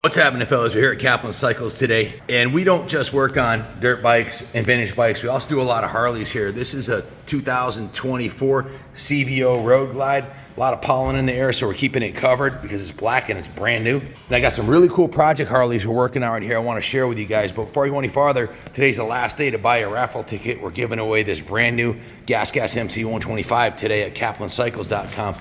What's happening, fellas? We're here at Kaplan Cycles today, and we don't just work on dirt bikes and vintage bikes. We also do a lot of Harleys here. This is a 2024 CVO Road Glide. A lot of pollen in the air, so we're keeping it covered because it's black and it's brand new. And I got some really cool project Harleys we're working on right here I want to share with you guys. But before I go any farther, today's the last day to buy a raffle ticket. We're giving away this brand new Gas MC 125 today at kaplancycles.com.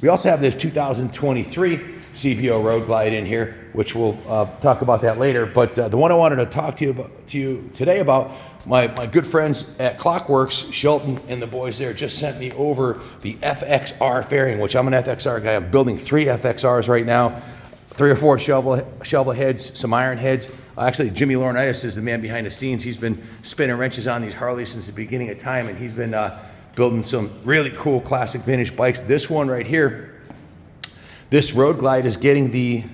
We also have this 2023 CVO Road Glide in here, which we'll talk about that later. But the one I wanted to talk to you today about, my good friends at Klock, Shelton and the boys there just sent me over the Fxrt fairing, which I'm an Fxrt guy. I'm building 3 Fxrs right now, 3 or 4 shovel heads, some iron heads. Actually, Jimmy Laurinaitis is the man behind the scenes. He's been spinning wrenches on these Harleys since the beginning of time, and he's been building some really cool classic vintage bikes. This one right here, this Road Glide, is getting the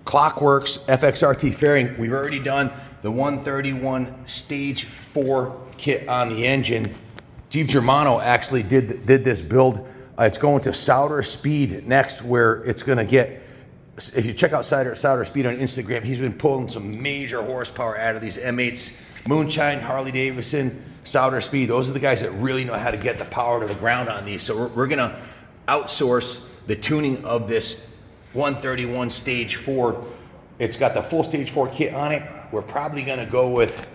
Klockworks Fxrt fairing. We've already done the 131 Stage 4 kit on the engine. Steve Germano actually did this build. It's going to Souter Speed next, where it's going to get, if you check out Souter Speed on Instagram, he's been pulling some major horsepower out of these M8s. Moonshine, Harley Davidson, Souter Speed. Those are the guys that really know how to get the power to the ground on these. So we're going to outsource the tuning of this 131 Stage 4. It's got the full Stage 4 kit on it. We're probably going to go with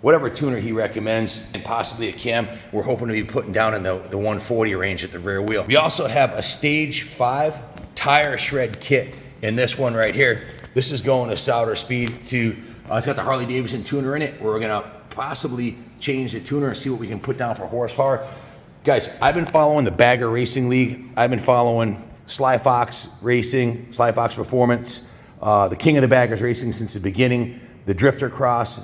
whatever tuner he recommends, and possibly a cam. We're hoping to be putting down in the 140 range at the rear wheel. We also have a Stage 5 tire shred kit in this one right here. This is going to Souter Speed to, it's got the Harley Davidson tuner in it. We're going to possibly change the tuner and see what we can put down for horsepower. Guys, I've been following the Bagger Racing League. I've been following Sly Fox Racing, Sly Fox Performance, the king of the baggers racing since the beginning, the Drifter Cross.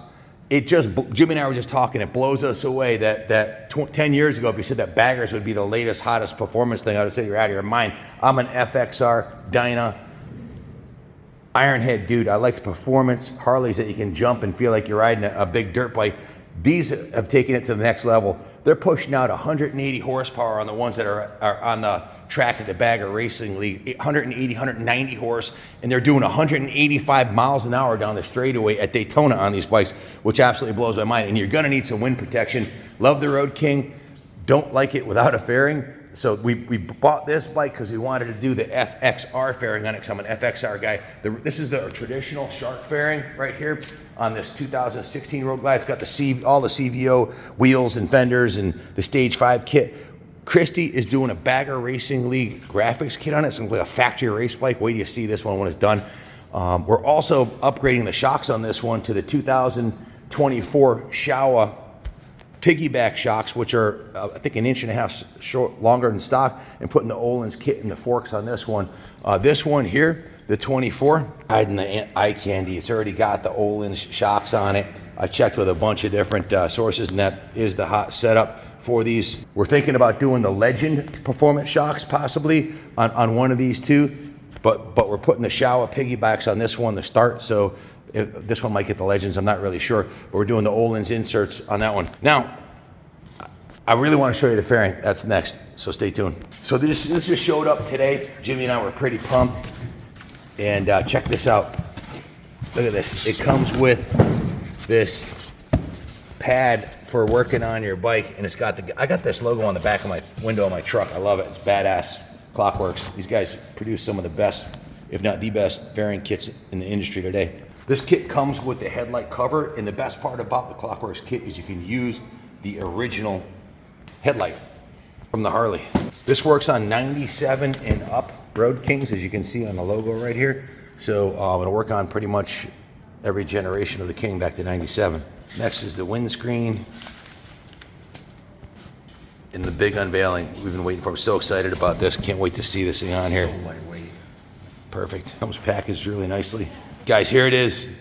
It just, Jimmy and I were just talking, it blows us away that 10 years ago, if you said that baggers would be the latest, hottest performance thing, I would say you're out of your mind. I'm an FXR, Dyna, Ironhead dude. I like the performance Harleys that you can jump and feel like you're riding a big dirt bike. These have taken it to the next level. They're pushing out 180 horsepower on the ones that are on the track at the Bagger Racing League, 180, 190 horse, and they're doing 185 miles an hour down the straightaway at Daytona on these bikes, which absolutely blows my mind. And you're gonna need some wind protection. Love the Road King, don't like it without a fairing. So we bought this bike because we wanted to do the Fxrt fairing on it, because I'm an FXR guy. This is the traditional shark fairing right here on this 2016 Road Glide. It's got all the CVO wheels and fenders and the Stage 5 kit. Christy is doing a Bagger Racing League graphics kit on it. It's like a factory race bike. Wait till you see this one when it's done. We're also upgrading the shocks on this one to the 2024 Showa piggyback shocks, which are I think 1.5 inches longer than stock, and putting the Öhlins kit and the forks on this one. This one here, the 24, hiding the eye candy. It's already got the Öhlins shocks on it. I checked with a bunch of different sources, and that is the hot setup for these. We're thinking about doing the Legend performance shocks possibly on one of these too, but we're putting the Showa piggybacks on this one to start, so this one might get the Legends, I'm not really sure, but we're doing the Öhlins inserts on that one. Now, I really want to show you the fairing. That's next, so stay tuned. So this just showed up today. Jimmy and I were pretty pumped, and check this out. Look at this. It comes with this pad for working on your bike, and it's got I got this logo on the back of my window of my truck. I love it. It's badass. Klockworks. These guys produce some of the best, if not the best, fairing kits in the industry today. This kit comes with the headlight cover, and the best part about the Klockworks kit is you can use the original headlight from the Harley. This works on 97 and up Road Kings, as you can see on the logo right here. So it'll work on pretty much every generation of the King back to 97. Next is the windscreen and the big unveiling we've been waiting for. I'm so excited about this. Can't wait to see this thing on here. So lightweight. Perfect. Comes packaged really nicely. Guys, here it is.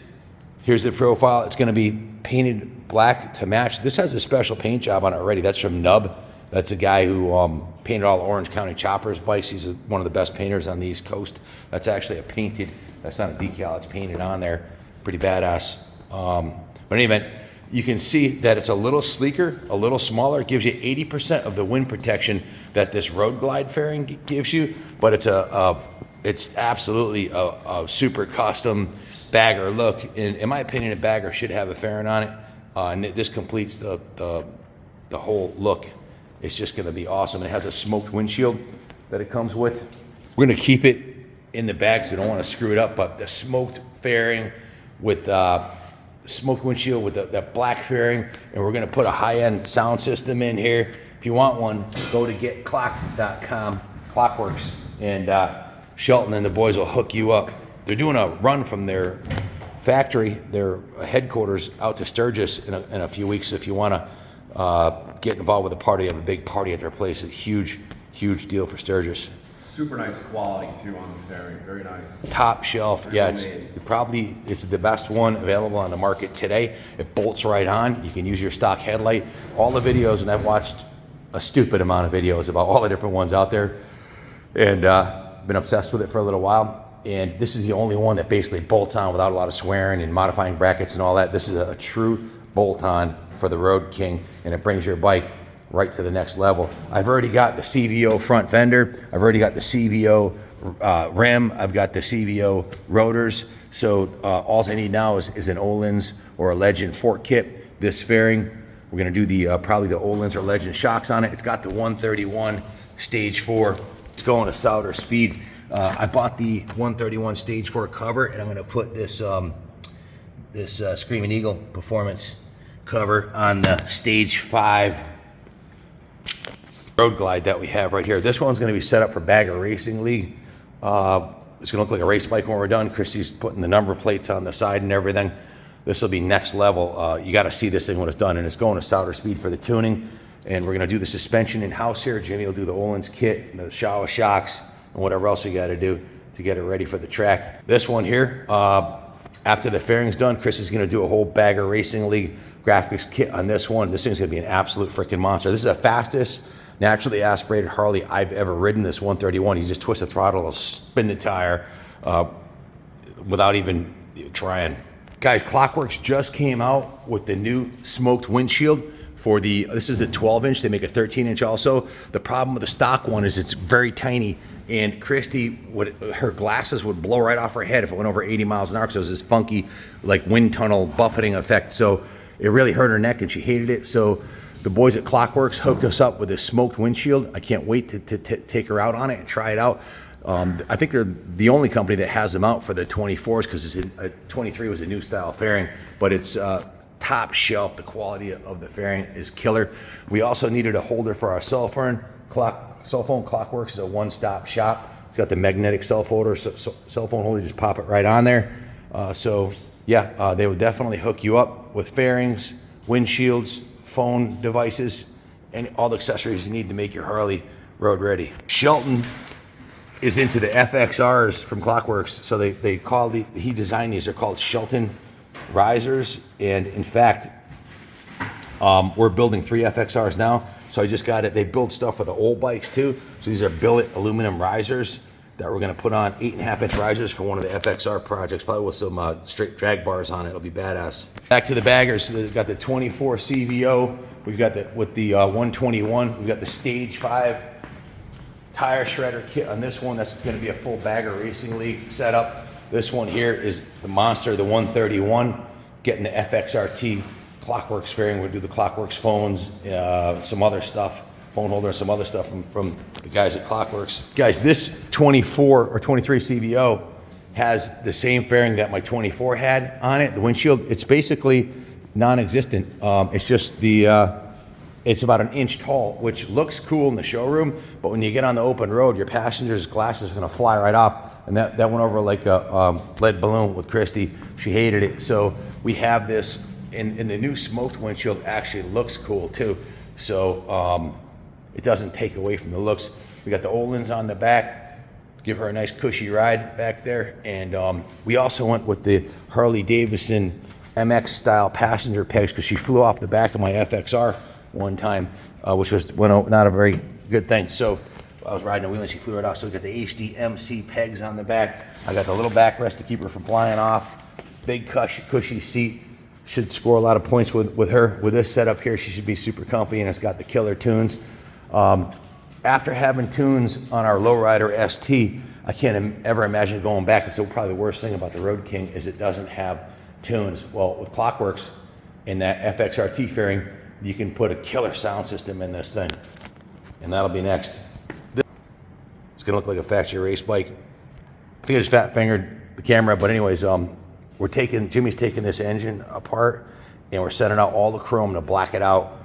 Here's the profile. It's going to be painted black to match. This has a special paint job on it already. That's from Nub. That's a guy who painted all the Orange County Choppers bikes. He's one of the best painters on the East Coast. That's actually a painted, that's not a decal, it's painted on there. Pretty badass. But in any event, you can see that it's a little sleeker, a little smaller. It gives you 80% of the wind protection that this Road Glide fairing gives you, but it's a It's absolutely a super custom bagger look. And in my opinion, a bagger should have a fairing on it. And this completes the whole look. It's just gonna be awesome. It has a smoked windshield that it comes with. We're gonna keep it in the bag so we don't wanna screw it up, but the smoked fairing with smoked windshield with the black fairing, and we're gonna put a high-end sound system in here. If you want one, go to getklocked.com, Klockworks, and Shelton and the boys will hook you up. They're doing a run from their factory, their headquarters, out to Sturgis in a few weeks. If you wanna get involved with a party, have a big party at their place. A huge deal for Sturgis. Super nice quality too on this fairing, very nice. Top shelf, yeah, it's the best one available on the market today. It bolts right on. You can use your stock headlight. All the videos, and I've watched a stupid amount of videos about all the different ones out there, and been obsessed with it for a little while. And this is the only one that basically bolts on without a lot of swearing and modifying brackets and all that. This is a true bolt on for the Road King, and it brings your bike right to the next level. I've already got the CVO front fender. I've already got the CVO rim. I've got the CVO rotors. So all I need now is an Öhlins or a Legend fork kit. This fairing, we're gonna do the probably the Öhlins or Legend shocks on it. It's got the 131 stage 4. It's going a souter speed. I bought the 131 stage 4 cover, and I'm gonna put this Screaming Eagle performance cover on the stage 5 Road Glide that we have right here. This one's gonna be set up for Bagger Racing League. It's gonna look like a race bike when we're done. Christy's putting the number plates on the side and everything. This will be next level. You gotta see this thing when it's done, and it's going to souter speed for the tuning. And we're gonna do the suspension in-house here. Jimmy will do the Öhlins kit, and the shower shocks, and whatever else we gotta do to get it ready for the track. This one here, after the fairing's done, Chris is gonna do a whole Bagger Racing League graphics kit on this one. This thing's gonna be an absolute freaking monster. This is the fastest naturally aspirated Harley I've ever ridden, this 131. You just twist the throttle, it'll spin the tire without even trying. Guys, Klockworks just came out with the new smoked windshield for this is a 12-inch, they make a 13-inch also. The problem with the stock one is it's very tiny, and Christy, her glasses would blow right off her head if it went over 80 miles an hour, because it was this funky, like, wind tunnel buffeting effect. So it really hurt her neck, and she hated it. So the boys at Klockworks hooked us up with this smoked windshield. I can't wait to take her out on it and try it out. I think they're the only company that has them out for the 24s, because 23 was a new style fairing, but it's top shelf. The quality of the fairing is killer. We also needed a holder for our cell phone. Klockworks is a one-stop shop. It's got the magnetic cell phone holder. Just pop it right on there. So yeah, they would definitely hook you up with fairings, windshields, phone devices, and all the accessories you need to make your Harley road ready. Shelton is into the FXRs from Klockworks. So he designed these. They're called Shelton risers, and in fact, we're building 3 FXRs now. So I just got it. They build stuff for the old bikes too. So these are billet aluminum risers that we're gonna put on, 8.5-inch risers for one of the FXR projects, probably with some straight drag bars on it. It'll be badass. Back to the baggers. So they've got the 24 CVO. We've got with the 121. We've got the stage 5 tire shredder kit on this one. That's gonna be a full Bagger Racing League setup. This one here is the monster, the 131, getting the FXRT Klockworks fairing. We'll do the Klockworks phones, some other stuff, phone holder, and some other stuff from the guys at Klockworks. Guys, this 24 or 23 CVO has the same fairing that my 24 had on it. The windshield, it's basically non-existent. It's just it's about 1 inch tall, which looks cool in the showroom, but when you get on the open road, your passenger's glasses are gonna fly right off. And that went over like a lead balloon with Christy. She hated it. So we have this, and the new smoked windshield actually looks cool too. So it doesn't take away from the looks. We got the Öhlins on the back, give her a nice cushy ride back there. And we also went with the Harley Davidson MX style passenger pegs, because she flew off the back of my FXR one time, which was not a very good thing. So I was riding a wheel and she flew right off. So we got the HDMC pegs on the back. I got the little backrest to keep her from flying off. Big cushy seat. Should score a lot of points with her. With this setup here, she should be super comfy, and it's got the killer tunes. After having tunes on our lowrider ST, I can't ever imagine going back. It's probably the worst thing about the Road King is it doesn't have tunes. Well, with Klockworks and that Fxrt fairing, you can put a killer sound system in this thing, and that'll be next. It's gonna look like a factory race bike. I think I just fat fingered the camera, but anyways, Jimmy's taking this engine apart, and we're setting out all the chrome to black it out.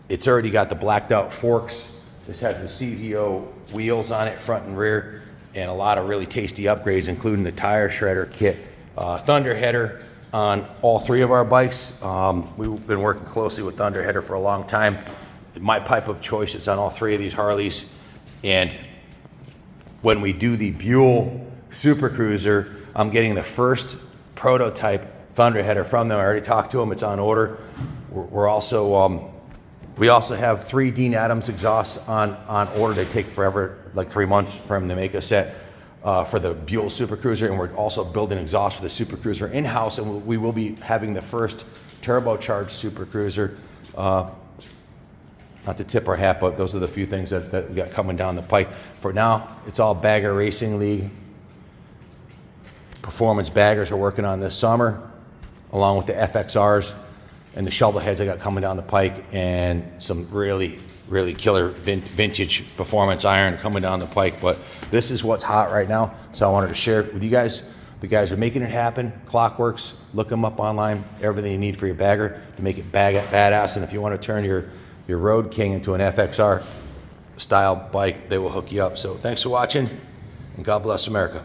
It's already got the blacked out forks. This has the CVO wheels on it, front and rear, and a lot of really tasty upgrades, including the tire shredder kit, Thunder header on all three of our bikes. We've been working closely with Thunder header for a long time. My pipe of choice is on all three of these Harleys, and when we do the Buell Super Cruiser, I'm getting the first prototype Thunder header from them. I already talked to them. It's on order. We're also we also have 3 Dean Adams exhausts on order. They take forever, like 3 months for them to make a set for the Buell Super Cruiser, and we're also building exhaust for the Super Cruiser in-house, and we will be having the first turbocharged Super Cruiser. Not to tip our hat, but those are the few things that we got coming down the pipe. For now, it's all Bagger Racing League. Performance baggers are working on this summer, along with the FXRs and the shovel heads I got coming down the pike, and some really killer vintage performance iron coming down the pike. But this is what's hot right now, so I wanted to share it with you guys. The guys are making it happen. Klockworks, look them up online. Everything you need for your bagger to make it badass. And if you want to turn your Road King into an FXR style bike, they will hook you up. So thanks for watching, and God bless America.